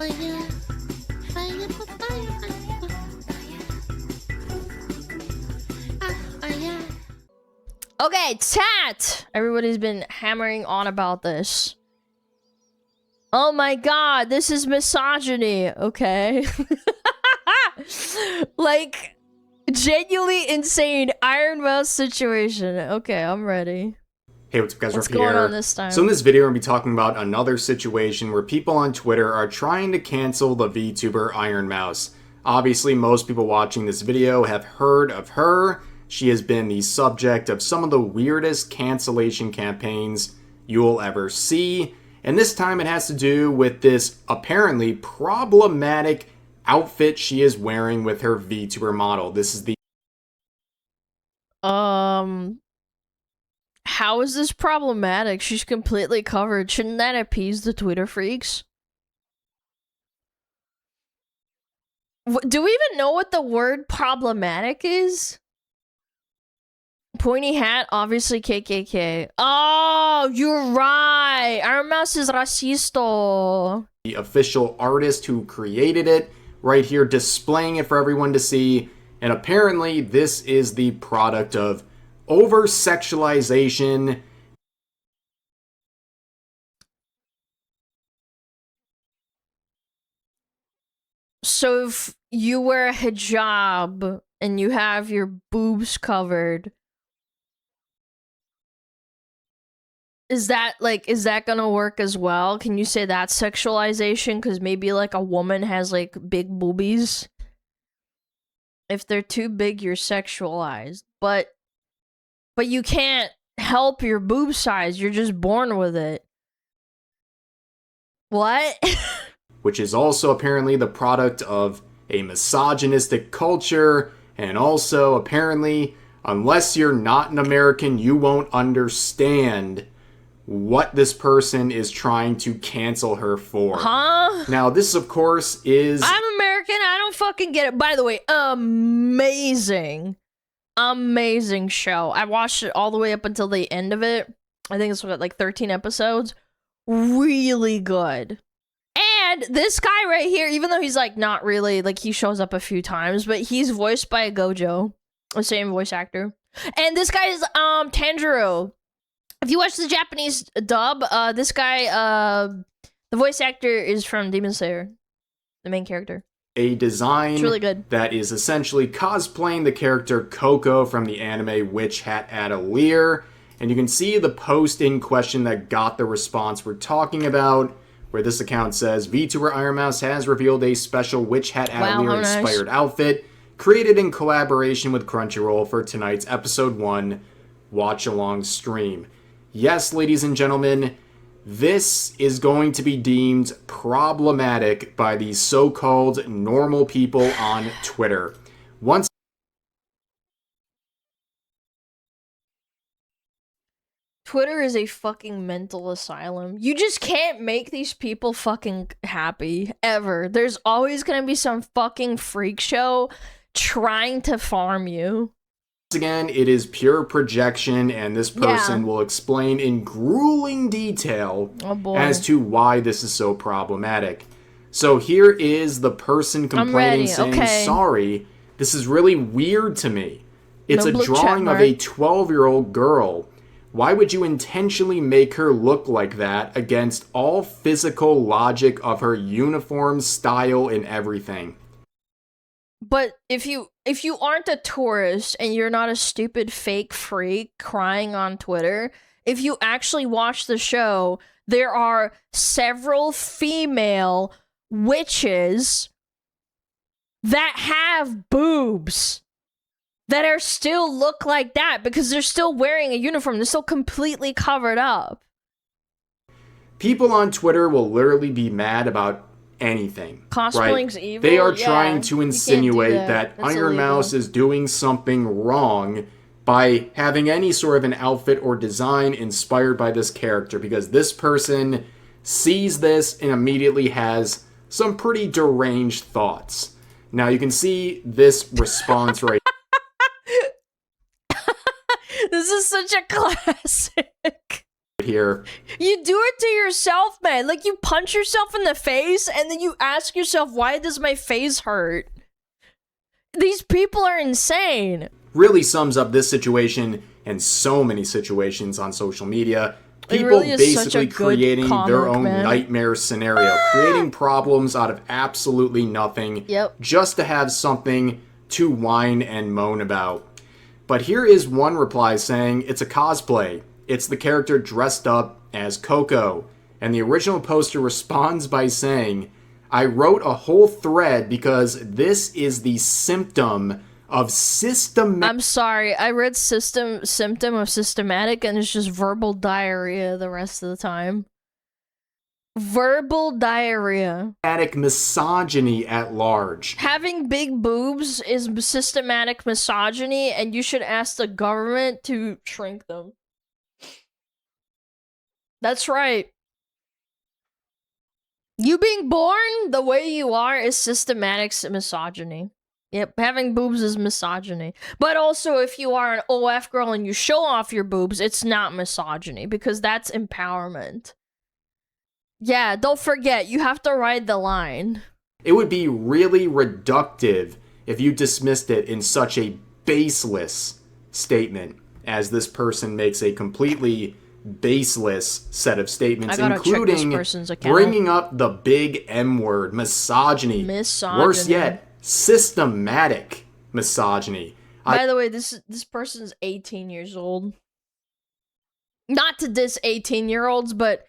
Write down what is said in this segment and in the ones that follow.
Fire, fire, fire, fire. Okay, chat! Everybody's been hammering on about this. Oh my god, this is misogyny. Okay. Like, genuinely insane Iron Mouse situation. Okay, I'm ready. Hey, what's up guys, What's Ruff here. going on this time? So in this video, I'm going to be talking about another situation where people on Twitter are trying to cancel the VTuber Iron Mouse. Obviously, most people watching this video have heard of her. She has been the subject of some of the weirdest cancellation campaigns you'll ever see. And this time it has to do with this apparently problematic outfit she is wearing with her VTuber model. This is the... How is this problematic? She's completely covered. Shouldn't that appease the Twitter freaks? Do we even know what the word problematic is? Pointy hat, obviously KKK. Oh, you're right. Iron Mouse is racisto. The official artist who created it, right here displaying it for everyone to see. And apparently this is the product of over-sexualization. So if you wear a hijab and you have your boobs covered, is that gonna work as well? Can you say that's sexualization? Because maybe like a woman has like big boobies. If they're too big, you're sexualized. But you can't help your boob size. You're just born with it. What? Which is also apparently the product of a misogynistic culture, and also apparently, unless you're not an American, you won't understand what this person is trying to cancel her for. Huh? Now, this of course is... I'm American, I don't fucking get it. By the way, amazing show. I watched it all the way up until the end of it. I think it's like 13 episodes. Really good. And this guy right here, even though he's like not really, like he shows up a few times, but he's voiced by a Gojo, the same voice actor. And this guy is Tanjiro. If you watch the Japanese dub, this guy, the voice actor is from Demon Slayer, the main character. A design it's really good. That is essentially cosplaying the character Coco from the anime Witch Hat Atelier. And you can see the post in question that got the response we're talking about, where this account says, VTuber Iron Mouse has revealed a special Witch Hat Atelier inspired outfit created in collaboration with Crunchyroll for tonight's episode 1 watch along stream. Yes, ladies and gentlemen, this is going to be deemed problematic by these so-called normal people on Twitter. Once Twitter is a fucking mental asylum. You just can't make these people fucking happy, ever. There's always gonna be some fucking freak show trying to farm you. again, it is pure projection, and this person will explain in grueling detail as to why this is so problematic. So here is the person complaining, saying, sorry, this is really weird to me. It's a drawing of a 12-year-old girl. Why would you intentionally make her look like that against all physical logic of her uniform, style, and everything? But if you aren't a tourist and you're not a stupid fake freak crying on Twitter, if you actually watch the show, there are several female witches that have boobs that are still look like that because they're still wearing a uniform. They're still completely covered up. People on Twitter will literally be mad about anything. Cosplaying's evil. They are trying to insinuate that Iron Mouse is doing something wrong by having any sort of an outfit or design inspired by this character, because this person sees this and immediately has some pretty deranged thoughts. Now you can see this response right This is such a classic. here. You do it to yourself, man. Like, you punch yourself in the face, and then you ask yourself, why does my face hurt? These people are insane. Really sums up this situation and so many situations on social media. People really basically creating their own nightmare scenario, creating problems out of absolutely nothing, just to have something to whine and moan about. But here is one reply saying it's a cosplay. It's the character dressed up as Coco. And the original poster responds by saying, I wrote a whole thread because this is the symptom of systematic... I'm sorry, I read symptom of systematic, and it's just verbal diarrhea the rest of the time. Verbal diarrhea. Misogyny at large. Having big boobs is systematic misogyny, and you should ask the government to shrink them. That's right. You being born the way you are is systematic misogyny. Yep, having boobs is misogyny. But also, if you are an OF girl and you show off your boobs, it's not misogyny, because that's empowerment. Yeah, don't forget, you have to ride the line. It would be really reductive if you dismissed it in such a baseless statement, as this person makes a completely baseless set of statements, including bringing up the big M word, misogyny. Worse yet, systematic misogyny. By the way, this person's 18 years old. Not to diss 18-year-olds, but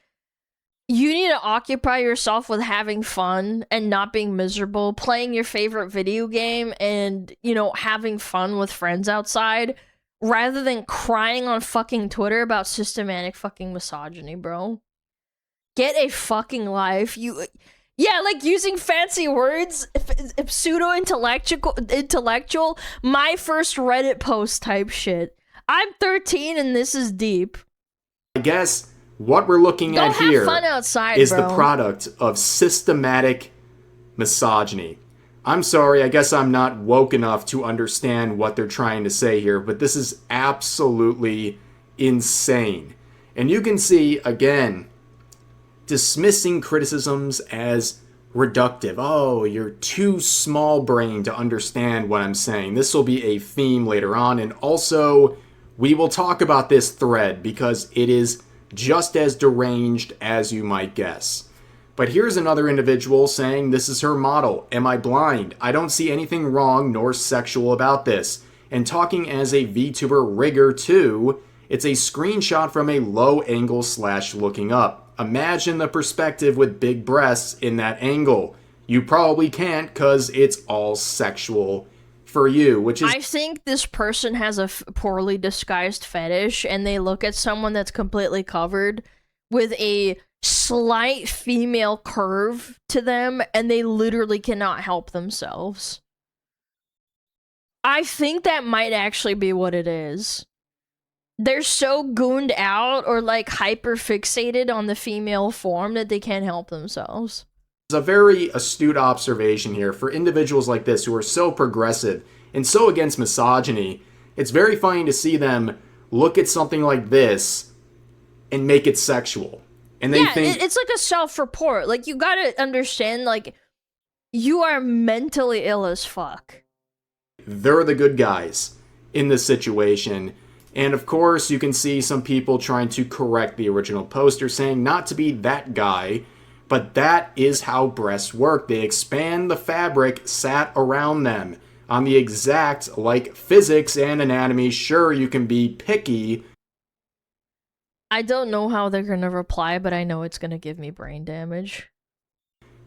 you need to occupy yourself with having fun and not being miserable, playing your favorite video game and, you know, having fun with friends outside, rather than crying on fucking Twitter about systematic fucking misogyny, bro. Get a fucking life. Yeah, like using fancy words, pseudo-intellectual, my first Reddit post type shit. I'm 13 and this is deep. I guess what we're looking at here is the product of systematic misogyny. I'm sorry, I guess I'm not woke enough to understand what they're trying to say here, but this is absolutely insane. And you can see, again, dismissing criticisms as reductive. Oh, you're too small-brained to understand what I'm saying. This will be a theme later on, and also, we will talk about this thread because it is just as deranged as you might guess. But here's another individual saying this is her model. Am I blind? I don't see anything wrong nor sexual about this. And talking as a VTuber rigger too, it's a screenshot from a low angle / looking up. Imagine the perspective with big breasts in that angle. You probably can't because it's all sexual for you, which is... I think this person has a poorly disguised fetish, and they look at someone that's completely covered with a slight female curve to them, and they literally cannot help themselves. I think that might actually be what it is. They're so gooned out or like hyper fixated on the female form that they can't help themselves. It's a very astute observation here for individuals like this who are so progressive and so against misogyny. It's very funny to see them look at something like this and make it sexual. And they think it's like a self-report. Like, you gotta understand, like, you are mentally ill as fuck. They're the good guys in this situation. And of course, you can see some people trying to correct the original poster, saying not to be that guy, but that is how breasts work. They expand the fabric sat around them. On the exact, like, physics and anatomy, sure, you can be picky. I don't know how they're gonna reply, but I know it's gonna give me brain damage.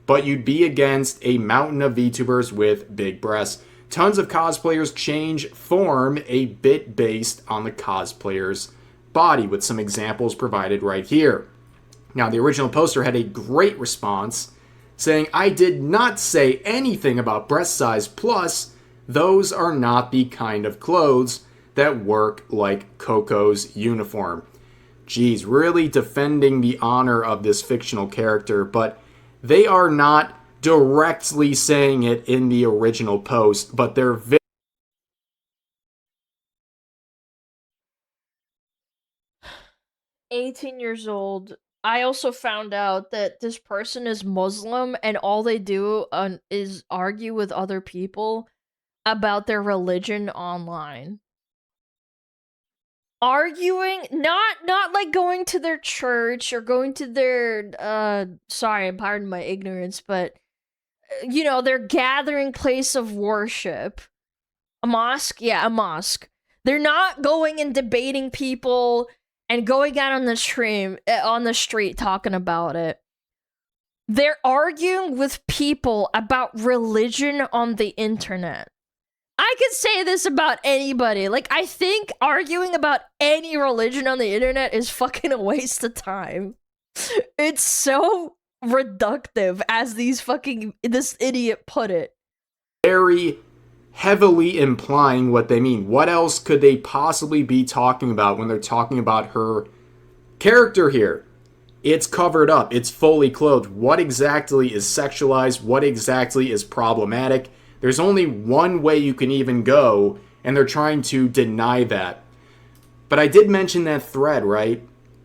But you'd be against a mountain of VTubers with big breasts. Tons of cosplayers change form a bit based on the cosplayer's body, with some examples provided right here. Now, the original poster had a great response, saying, I did not say anything about breast size, plus, those are not the kind of clothes that work like Coco's uniform. Geez, really defending the honor of this fictional character, but they are not directly saying it in the original post, but they're 18 years old. I also found out that this person is Muslim and all they do is argue with other people about their religion online. Arguing, not like going to their church or going to their sorry, pardon my ignorance, but their gathering place of worship. A mosque? Yeah, a mosque. They're not going and debating people and going out on the street talking about it. They're arguing with people about religion on the internet. I could say this about anybody. Like, I think arguing about any religion on the internet is fucking a waste of time. It's so reductive, as this idiot put it. Very heavily implying what they mean. What else could they possibly be talking about when they're talking about her character here? It's covered up. It's fully clothed. What exactly is sexualized? What exactly is problematic? There's only one way you can even go, and they're trying to deny that. But I did mention that thread, right?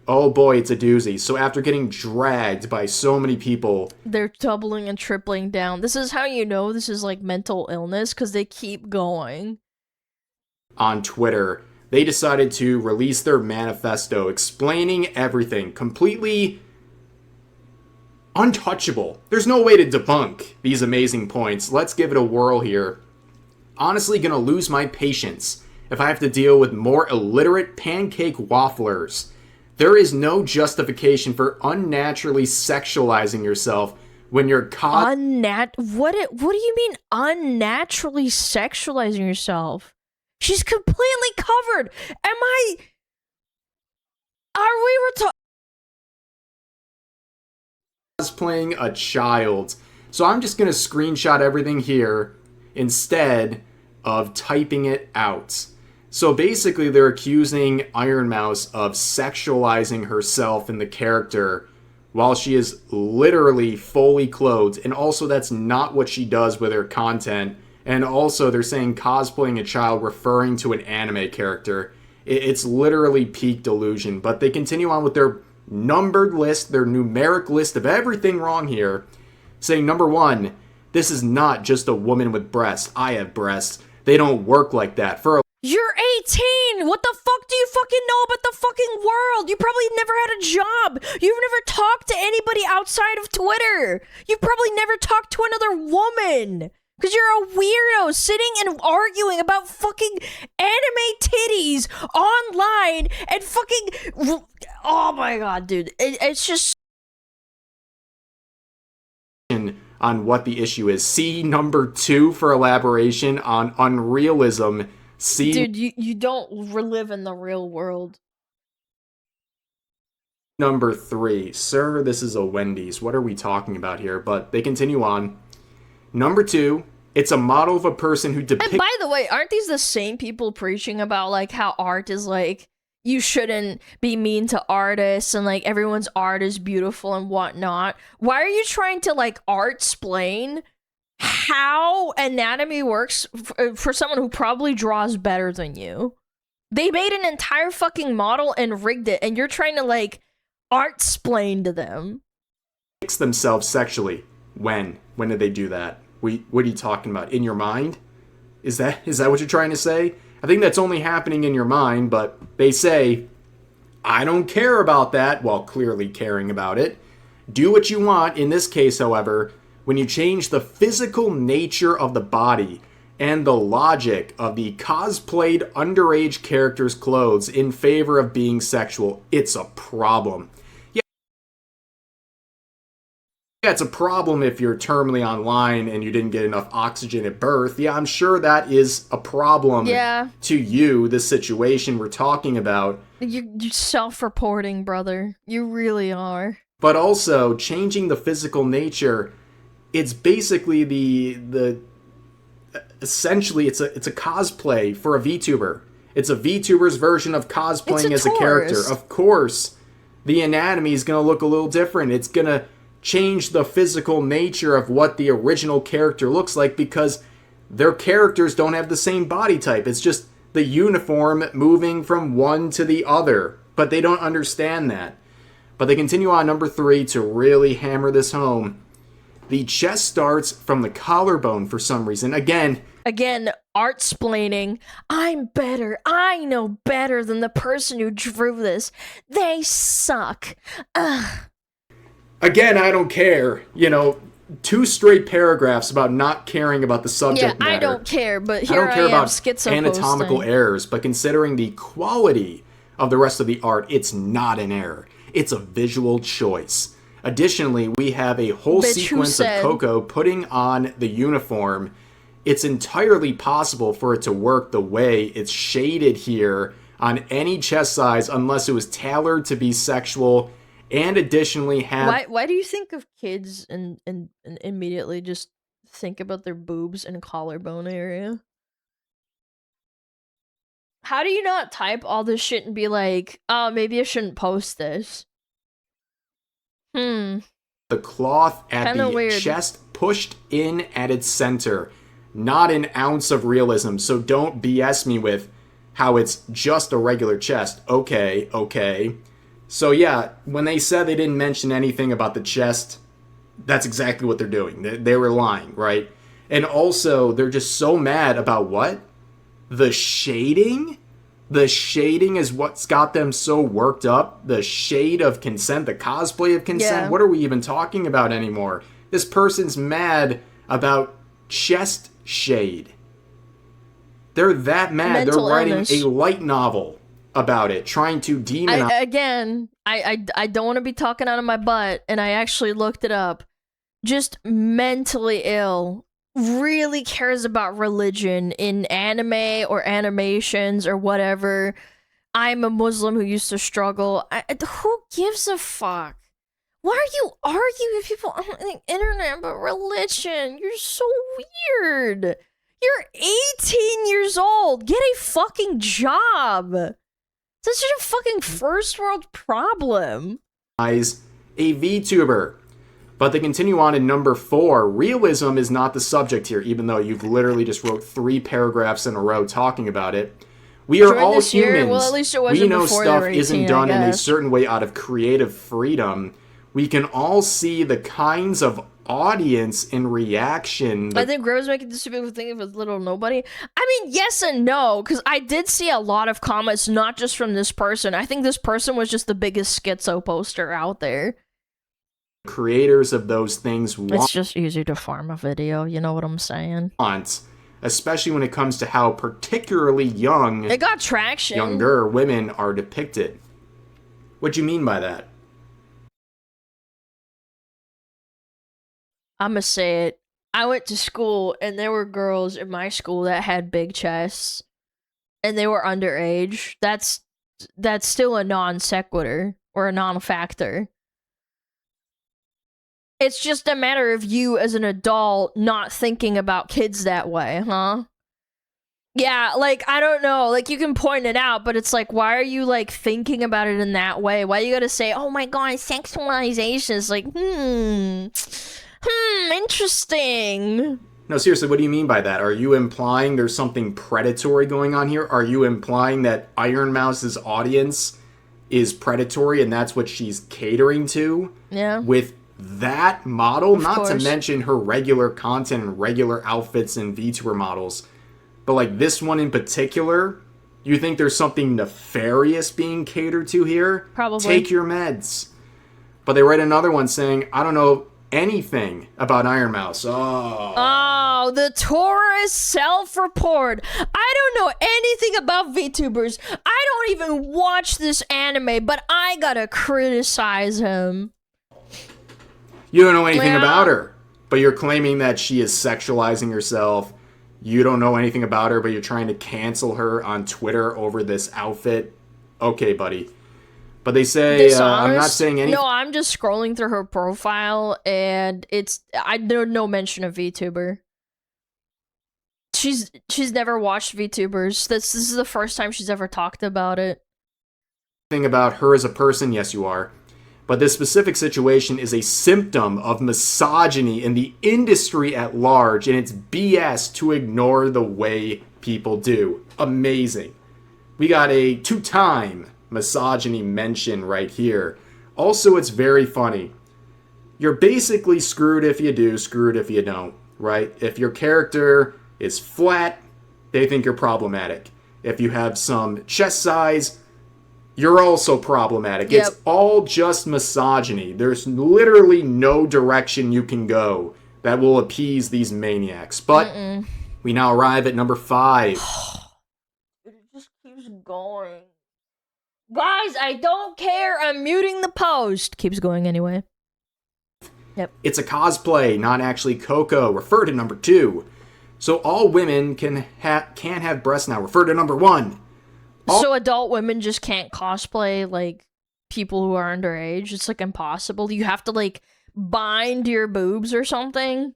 Oh boy, it's a doozy. So after getting dragged by so many people... They're doubling and tripling down. This is how you know this is like mental illness, because they keep going. On Twitter, they decided to release their manifesto explaining everything. Completely untouchable. There's no way to debunk these amazing points. Let's give it a whirl here. Honestly gonna lose my patience if I have to deal with more illiterate pancake wafflers. There is no justification for unnaturally sexualizing yourself when you're caught... What do you mean unnaturally sexualizing yourself? She's completely covered. Are we cosplaying a child? So I'm just gonna screenshot everything here instead of typing it out. So basically they're accusing Iron Mouse of sexualizing herself in the character while she is literally fully clothed, and also that's not what she does with her content. And also they're saying cosplaying a child, referring to an anime character. It's literally peak delusion, but they continue on with their numbered list, their numeric list of everything wrong here, saying number 1, this is not just a woman with breasts. I have breasts. They don't work like that. You're 18! What the fuck do you fucking know about the fucking world? You probably never had a job! You've never talked to anybody outside of Twitter! You've probably never talked to another woman! Because you're a weirdo sitting and arguing about fucking anime titties online and fucking... Oh my god, dude. It's just... On what the issue is. See number 2 for elaboration on unrealism. See, dude, you don't live in the real world. Number 3. Sir, this is a Wendy's. What are we talking about here? But they continue on. Number 2. It's a model of a person who depicts... And by the way, aren't these the same people preaching about, like, how art is, like, you shouldn't be mean to artists and, like, everyone's art is beautiful and whatnot? Why are you trying to, like, art-splain how anatomy works for someone who probably draws better than you? They made an entire fucking model and rigged it, and you're trying to, like, art-splain to them. Themselves sexually. When did they do that? What are you talking about? In your mind? Is that what you're trying to say? I think that's only happening in your mind, but they say, I don't care about that, while clearly caring about it. Do what you want. In this case, however, when you change the physical nature of the body and the logic of the cosplayed underage character's clothes in favor of being sexual, it's a problem. Yeah, it's a problem if you're terminally online and you didn't get enough oxygen at birth. Yeah, I'm sure that is a problem to you, the situation we're talking about. You're self-reporting, brother. You really are. But also, changing the physical nature, it's basically essentially, it's a cosplay for a VTuber. It's a VTuber's version of cosplaying as a character. Of course, the anatomy is going to look a little different. It's going to change the physical nature of what the original character looks like because their characters don't have the same body type. It's just the uniform moving from one to the other. But they don't understand that. But they continue on number 3 to really hammer this home. The chest starts from the collarbone for some reason. Again, art-splaining. I'm better. I know better than the person who drew this. They suck. Ugh. Again, I don't care. 2 straight paragraphs about not caring about the subject matter. I don't care, but here I don't care about schizo anatomical posting. errors, but considering the quality of the rest of the art, it's not an error. It's a visual choice. Additionally, we have a whole sequence of Coco putting on the uniform. It's entirely possible for it to work the way it's shaded here on any chest size unless it was tailored to be sexual, and additionally have... Why do you think of kids and immediately just think about their boobs and collarbone area? How do you not type all this shit and be like, oh, maybe I shouldn't post this? The cloth at Kinda the weird. chest pushed in at its center. Not an ounce of realism, so don't BS me with how it's just a regular chest. Okay. So yeah, when they said they didn't mention anything about the chest, that's exactly what they're doing. They were lying, right? And also, they're just so mad about what? The shading? The shading is what's got them so worked up. The shade of consent, the cosplay of consent. Yeah. What are we even talking about anymore? This person's mad about chest shade. They're that mad. Mental They're writing illness. a light novel about it, trying to demonize. I don't want to be talking out of my butt, and I actually looked it up. Just mentally ill. Really cares about religion in anime or animations or whatever. I'm a Muslim who used to struggle. Who gives a fuck? Why are you arguing with people on the internet about religion? You're so weird. You're 18 years old. Get a fucking job. That's such a fucking first world problem. A VTuber. But they continue on in number 4. Realism is not the subject here, even though you've literally just wrote 3 paragraphs in a row talking about it. We are all humans. Well, at least it wasn't we know before stuff they were 18, isn't done in a certain way out of creative freedom. We can all see the kinds of audience and reaction. I think Rose making this people think of as little nobody. I mean, yes and no, because I did see a lot of comments, not just from this person. I think this person was just the biggest schizo poster out there. Creators of those things It's just easy to farm a video, you know what I'm saying? Especially when it comes to how particularly young, it got traction. Younger women are depicted. What do you mean by that? I'ma say it. I went to school, and there were girls in my school that had big chests, and they were underage. That's still a non sequitur or a non-factor. It's just a matter of you as an adult not thinking about kids that way, huh? Yeah, like, I don't know. Like, you can point it out, but it's like, why are you, like, thinking about it in that way? Why you gotta say, oh my god, sexualization? It's like, interesting. No, seriously, what do you mean by that? Are you implying there's something predatory going on here? Are you implying that Iron Mouse's audience is predatory and that's what she's catering to? Yeah. With that model? Of Not course. to mention her regular content and regular outfits and VTuber models. But like this one in particular, you think there's something nefarious being catered to here? Probably. Take your meds. But they write another one saying, I don't know anything about Iron Mouse. Oh, the tourist self-report. I don't know anything about VTubers. I don't even watch this anime, but I gotta criticize him. You don't know anything Yeah. about her, but you're claiming that she is sexualizing herself. You don't know anything about her, but you're trying to cancel her on Twitter over this outfit. Okay, buddy. But they say, I'm not saying anything. No, I'm just scrolling through her profile, and there's no mention of VTuber. She's never watched VTubers. This is the first time she's ever talked about it. About her as a person, yes, you are. But this specific situation is a symptom of misogyny in the industry at large, and it's BS to ignore the way people do. Amazing. We got a 2-time misogyny mention right here. Also, it's very funny. You're basically screwed if you do, screwed if you don't, right? If your character is flat, they think you're problematic. If you have some chest size, you're also problematic. Yep. It's all just misogyny. There's literally no direction you can go that will appease these maniacs. But we now arrive at number 5. It just keeps going. Guys, I don't care. I'm muting the post. Keeps going anyway. Yep. It's a cosplay, not actually Coco. Refer to number 2. So all women can have breasts now. Refer to number 1. So adult women just can't cosplay like people who are underage. It's like impossible. You have to like bind your boobs or something.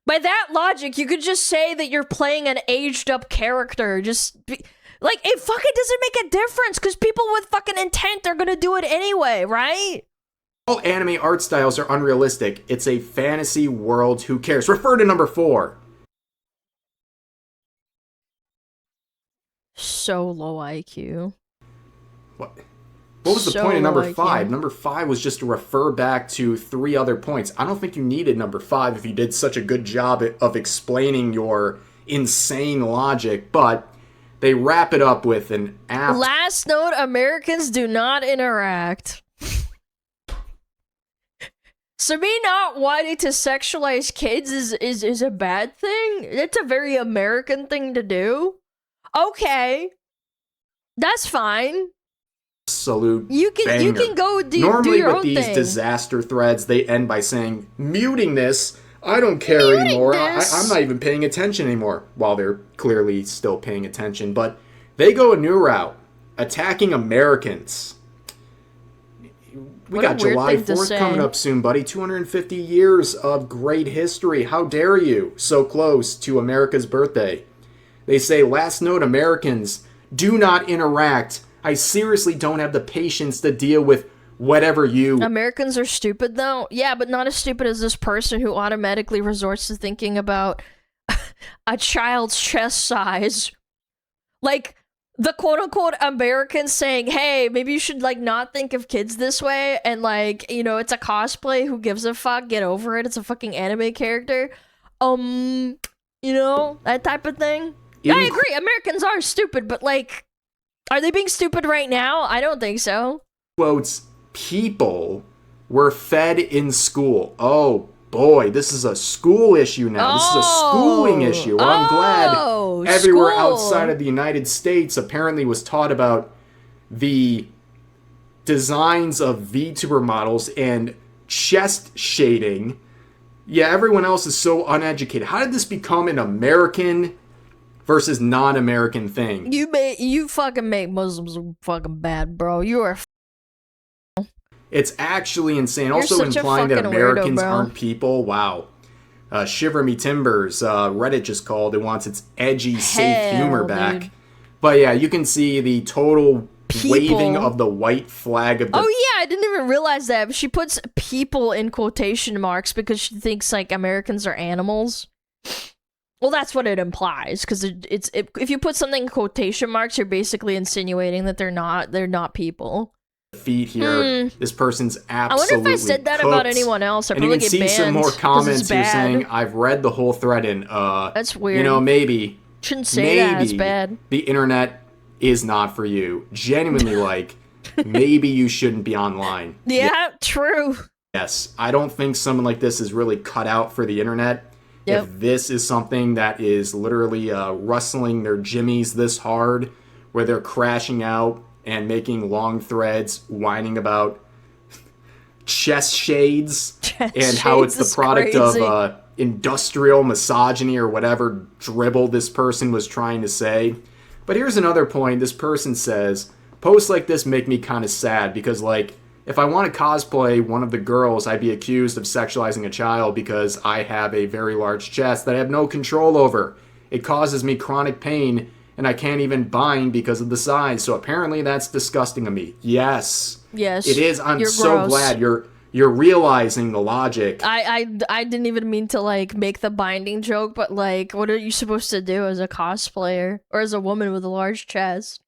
By that logic, you could just say that you're playing an aged up character. Like, it fucking doesn't make a difference because people with fucking intent are gonna do it anyway, right? All anime art styles are unrealistic. It's a fantasy world. Who cares? Refer to number 4. So low IQ. What was the So point of number low IQ. 5? Number 5 was just to refer back to 3 other points. I don't think you needed number 5 if you did such a good job of explaining your insane logic, but they wrap it up with an apt... Last note, Americans do not interact. So me not wanting to sexualize kids is a bad thing? It's a very American thing to do? Okay. That's fine. Absolute You can banger. go do Normally your with own these thing. disaster threads, they end by saying, muting this, I don't care anymore, I'm not even paying attention anymore, while they're clearly still paying attention, but they go a new route, attacking Americans. We What a got weird July thing to 4th say. coming up soon, buddy. 250 years of great history. How dare you? So close to America's birthday. They say, last note, Americans, do not interact. I seriously don't have the patience to deal with whatever you... Americans are stupid, though? Yeah, but not as stupid as this person who automatically resorts to thinking about a child's chest size. Like, the quote-unquote Americans saying, hey, maybe you should, like, not think of kids this way, and, like, you know, it's a cosplay, who gives a fuck, get over it, it's a fucking anime character. You know, that type of thing. Yeah, I agree, Americans are stupid, but, like, are they being stupid right now? I don't think so. Quotes, people were fed in school. Oh, boy, this is a school issue now. This is a schooling issue. Well, I'm glad everywhere outside of the United States apparently was taught about the designs of VTuber models and chest shading. Yeah, everyone else is so uneducated. How did this become an American versus non-American thing? You fucking make Muslims fucking bad, bro. You are. It's actually insane. You're Also such a implying that fucking Americans weirdo, bro. aren't people. Wow. Shiver Me Timbers, Reddit just called. It wants its edgy, safe humor back. Dude. But yeah, you can see the total waving of the white flag of the... Oh yeah, I didn't even realize that. She puts people in quotation marks because she thinks like Americans are animals. Well, that's what it implies. Because if you put something in quotation marks, you're basically insinuating that they're not people. feet here. This person's absolutely I wonder if I said that cooked. about anyone else. I'd And you probably can get see banned. some more 'cause it's comments here bad. saying, I've read the whole thread and, That's weird. you know, maybe Shouldn't say that. It's maybe bad. the internet is not for you. Genuinely, like, maybe you shouldn't be online. Yeah, true. Yes, I don't think someone like this is really cut out for the internet. Yep. If this is something that is literally rustling their jimmies this hard, where they're crashing out and making long threads, whining about chest shades and how it's the product of industrial misogyny or whatever dribble this person was trying to say. But here's another point. This person says, posts like this make me kind of sad because, like, if I want to cosplay one of the girls, I'd be accused of sexualizing a child because I have a very large chest that I have no control over. It causes me chronic pain, and I can't even bind because of the size. So apparently that's disgusting of me. Yes. Yes. It is. I'm you're so gross. glad you're realizing the logic. I didn't even mean to, like, make the binding joke, but, like, what are you supposed to do as a cosplayer? Or as a woman with a large chest?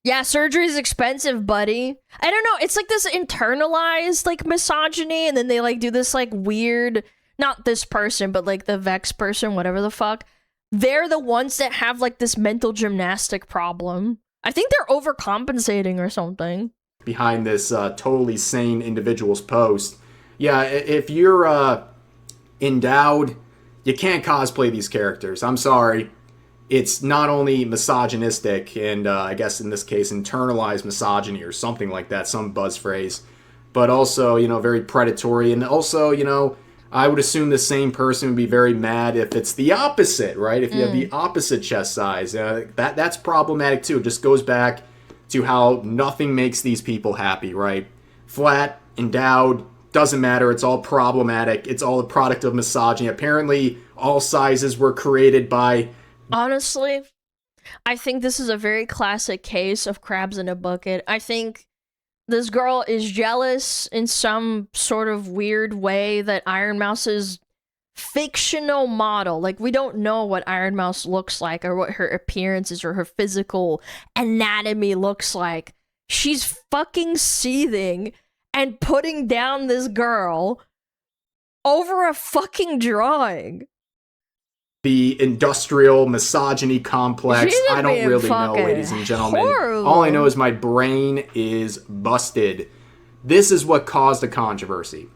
Yeah, surgery's expensive, buddy. I don't know, it's like this internalized, like, misogyny, and then they, like, do this, like, weird, not this person, but, like, the Vex person, whatever the fuck. They're the ones that have, like, this mental gymnastic problem. I think they're overcompensating or something. Behind this totally sane individual's post. Yeah, if you're endowed, you can't cosplay these characters. I'm sorry. It's not only misogynistic and I guess in this case internalized misogyny or something like that, some buzz phrase, but also, you know, very predatory. And also, you know, I would assume the same person would be very mad if it's the opposite, right? If you have the opposite chest size, that's problematic too. It just goes back to how nothing makes these people happy, right? Flat, endowed, doesn't matter. It's all problematic. It's all a product of misogyny. Apparently, all sizes were created by... Honestly, I think this is a very classic case of crabs in a bucket. I think this girl is jealous in some sort of weird way that Iron Mouse's fictional model, like, we don't know what Iron Mouse looks like or what her appearance is or her physical anatomy looks like. She's fucking seething and putting down this girl over a fucking drawing. The industrial misogyny complex. I don't really know, ladies and gentlemen. Horrible. All I know is my brain is busted. This is what caused the controversy.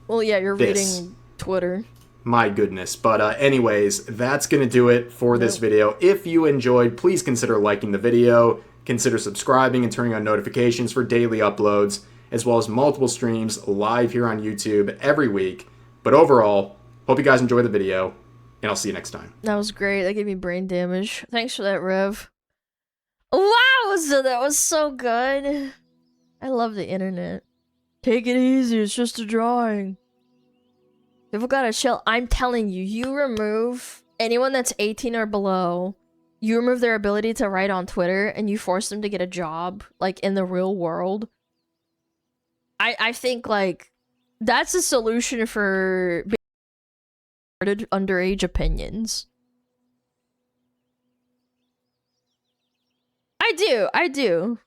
Well, yeah, you're reading Twitter. My goodness. But anyways, that's going to do it for this video. If you enjoyed, please consider liking the video. Consider subscribing and turning on notifications for daily uploads, as well as multiple streams live here on YouTube every week. But overall, hope you guys enjoy the video. And I'll see you next time. That was great. That gave me brain damage. Thanks for that, Rev. Wow, that was so good. I love the internet. Take it easy, it's just a drawing. People gotta chill. I'm telling you, you remove anyone that's 18 or below, you remove their ability to write on Twitter, and you force them to get a job, like, in the real world. I think, like, that's a solution for underage opinions. I do.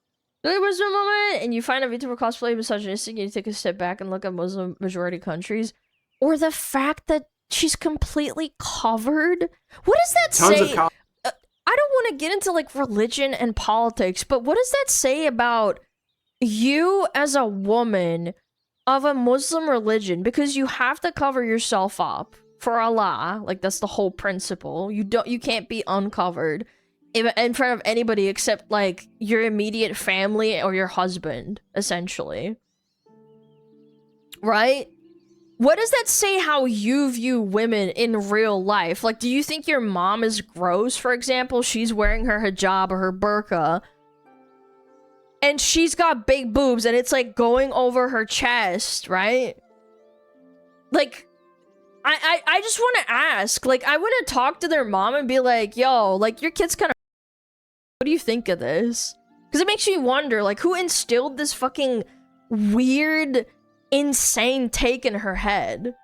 There was a moment, and you find a VTuber cosplay misogynistic, and you take a step back and look at Muslim majority countries, or the fact that she's completely covered. What does that say? I don't want to get into, like, religion and politics, but what does that say about you as a woman of a Muslim religion? Because you have to cover yourself up for Allah, like, that's the whole principle. You can't be uncovered in front of anybody except, like, your immediate family or your husband, essentially. Right? What does that say how you view women in real life? Like, do you think your mom is gross, for example? She's wearing her hijab or her burqa, and she's got big boobs, and it's, like, going over her chest, right? Like, I just want to ask, like, I want to talk to their mom and be like, yo, like, your kid's kind of... What do you think of this? Because it makes me wonder, like, who instilled this fucking weird, insane take in her head?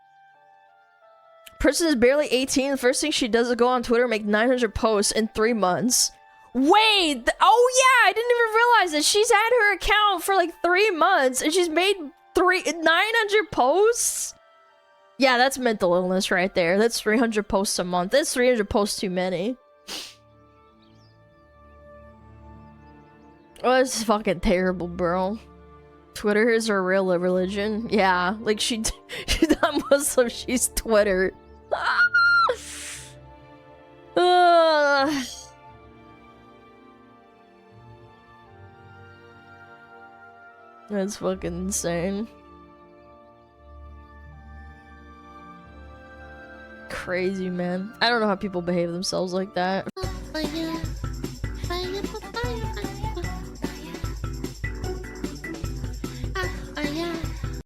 Person is barely 18, the first thing she does is go on Twitter and make 900 posts in 3 months. Wait! Oh yeah, I didn't even realize that she's had her account for, like, 3 months, and she's made 900 posts? Yeah, that's mental illness right there. That's 300 posts a month. That's 300 posts too many. Oh, this is fucking terrible, bro. Twitter is her real religion. Yeah, like, she's not Muslim, she's Twitter. That's fucking insane. Crazy, man. I don't know how people behave themselves like that.